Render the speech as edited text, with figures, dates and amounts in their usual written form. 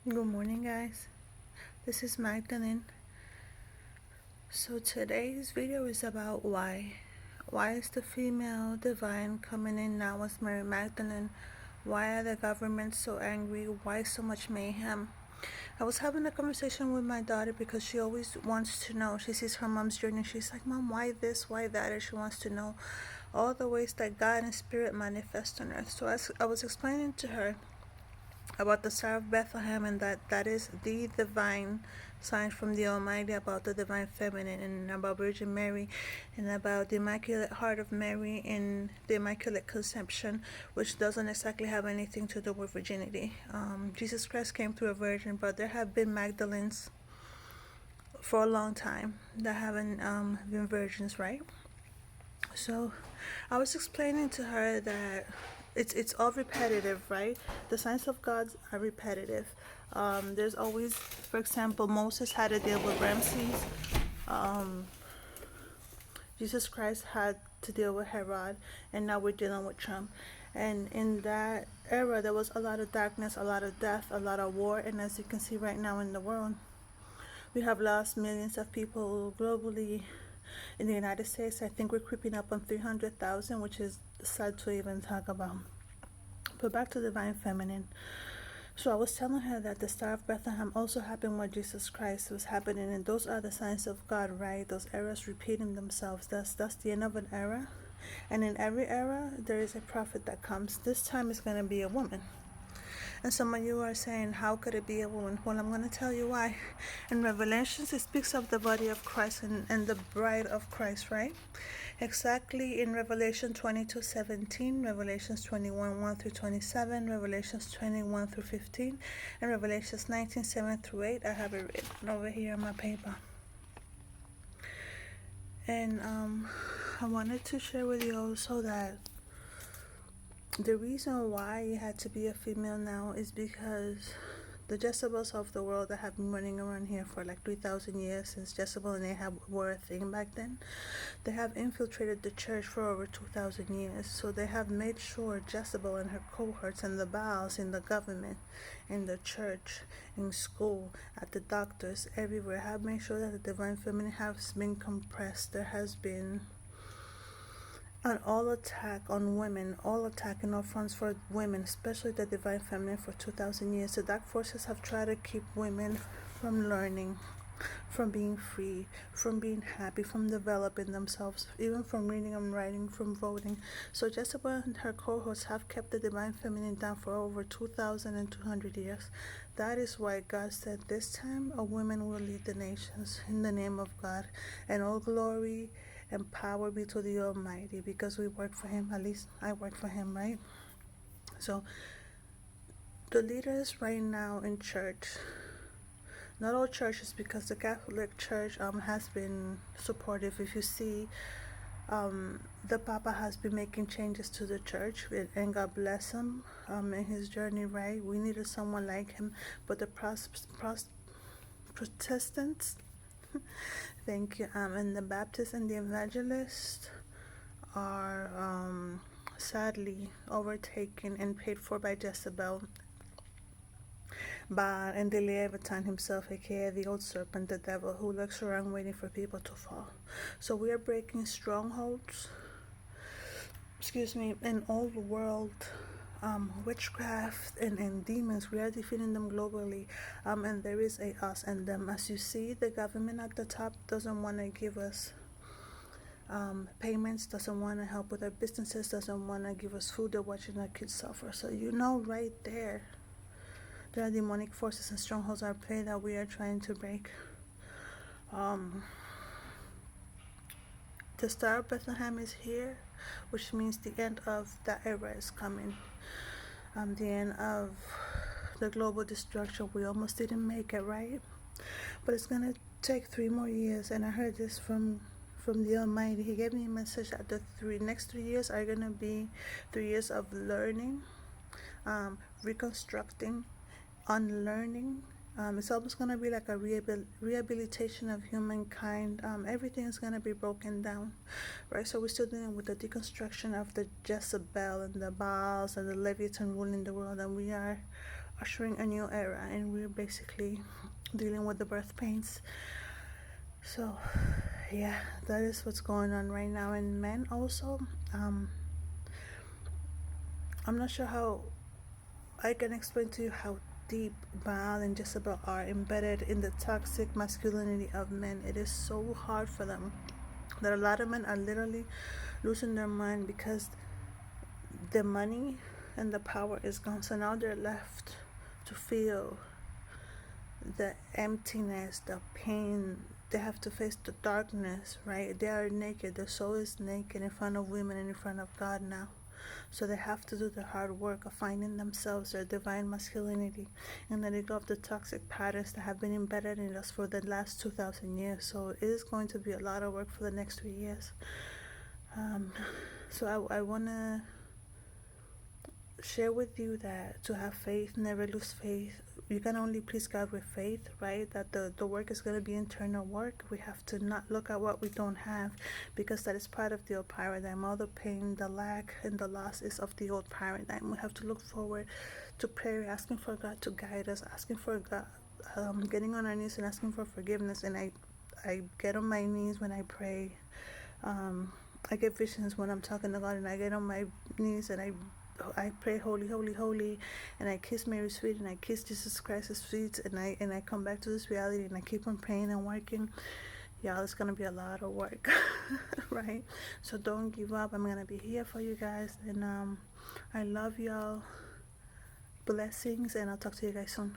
Good morning, guys. This is Magdalene. So today's video is about why. Why is the female divine coming in now as Mary Magdalene? Why are the governments so angry? Why so much mayhem? I was having a conversation with my daughter because she always wants to know. She sees her mom's journey. She's like, Mom, why this? Why that? And she wants to know all the ways that God and Spirit manifest on earth. So as I was explaining to her about the Star of Bethlehem, and that is the divine sign from the Almighty, about the divine feminine, and about Virgin Mary, and about the Immaculate Heart of Mary and the Immaculate Conception, which doesn't exactly have anything to do with virginity. Jesus Christ came through a virgin, but there have been Magdalenes for a long time that haven't been virgins, right? So I was explaining to her that it's all repetitive, right? The signs of God are repetitive. There's always, for example, Moses had to deal with Ramses. Um, Jesus Christ had to deal with Herod, and now we're dealing with Trump. And in that era, there was a lot of darkness, a lot of death, a lot of war, and as you can see right now in the world, we have lost millions of people globally. In the United States, I think we're creeping up on 300,000, which is sad to even talk about. But back to divine feminine. So I was telling her that the Star of Bethlehem also happened when Jesus Christ was happening, and those are the signs of God, right? Those eras repeating themselves. That's the end of an era, and in every era there is a prophet that comes. This time it's going to be a woman. And some of you are saying, how could it be a woman? Well, I'm going to tell you why. In Revelations, it speaks of the body of Christ and the bride of Christ, right? Exactly in Revelation 22:17, Revelations 21:1 through 27, Revelations 21 through 15, and Revelations 19:7 through 8. I have it written over here on my paper. And I wanted to share with you also that the reason why it had to be a female now is because the Jezebels of the world that have been running around here for like 3,000 years, since Jezebel and Ahab were a thing back then, they have infiltrated the church for over 2,000 years. So they have made sure Jezebel and her cohorts and the Baals in the government, in the church, in school, at the doctors, everywhere, have made sure that the divine feminine has been compressed. There has been an all attack on women, all attack in all fronts for women, especially the divine feminine, for 2,000 years. The dark forces have tried to keep women from learning, from being free, from being happy, from developing themselves, even from reading and writing, from voting. So Jezebel and her cohorts have kept the divine feminine down for over 2,200 years. That is why God said this time a woman will lead the nations in the name of God, and all glory and power be to the Almighty, because we work for Him. At least I work for Him, right? So the leaders right now in church, not all churches, because the Catholic Church has been supportive. If you see, the Papa has been making changes to the church, and God bless him in his journey, right? We needed someone like him, but the Protestants, thank you, and the Baptists and the Evangelists are sadly overtaken and paid for by Jezebel, and the Leviathan himself, aka the old serpent, the devil, who lurks around waiting for people to fall. So we are breaking strongholds, in old world witchcraft and demons. We are defeating them globally, and there is a us and them. As you see, the government at the top doesn't want to give us payments, doesn't want to help with our businesses, doesn't want to give us food. They're watching our kids suffer. So right there are demonic forces and strongholds at play that we are trying to break. The Star of Bethlehem is here, which means the end of that era is coming. The end of the global destruction. We almost didn't make it, right? But it's gonna take 3 more years, and I heard this from the Almighty. He gave me a message that the next 3 years are gonna be 3 years of learning, reconstructing, unlearning. It's almost going to be like a rehabilitation of humankind. Everything is going to be broken down, right? So we're still dealing with the deconstruction of the Jezebel and the Baals and the Leviathan ruling the world, and we are ushering a new era, and we're basically dealing with the birth pains. So yeah, that is what's going on right now. And men also, I'm not sure how I can explain to you how deep Baal and Jezebel are embedded in the toxic masculinity of men. It is so hard for them that a lot of men are literally losing their mind because the money and the power is gone. So now they're left to feel the emptiness, the pain. They have to face the darkness, right? They are naked. Their soul is naked in front of women and in front of God now. So they have to do the hard work of finding themselves, their divine masculinity, and letting go of the toxic patterns that have been embedded in us for the last 2,000 years. So it is going to be a lot of work for the next 3 years. So I want to share with you that to have faith, never lose faith. You can only please God with faith, right? That the work is going to be internal work. We have to not look at what we don't have, because that is part of the old paradigm. All the pain, the lack, and the loss is of the old paradigm. We have to look forward to prayer, asking for God to guide us, asking for God, getting on our knees and asking for forgiveness. And I get on my knees when I pray. I get visions when I'm talking to God, and I get on my knees and I pray, holy, holy, holy, and I kiss Mary's feet, and I kiss Jesus Christ's feet, and I come back to this reality, and I keep on praying and working. Y'all, it's gonna be a lot of work, right? So don't give up. I'm gonna be here for you guys, and I love y'all. Blessings, and I'll talk to you guys soon.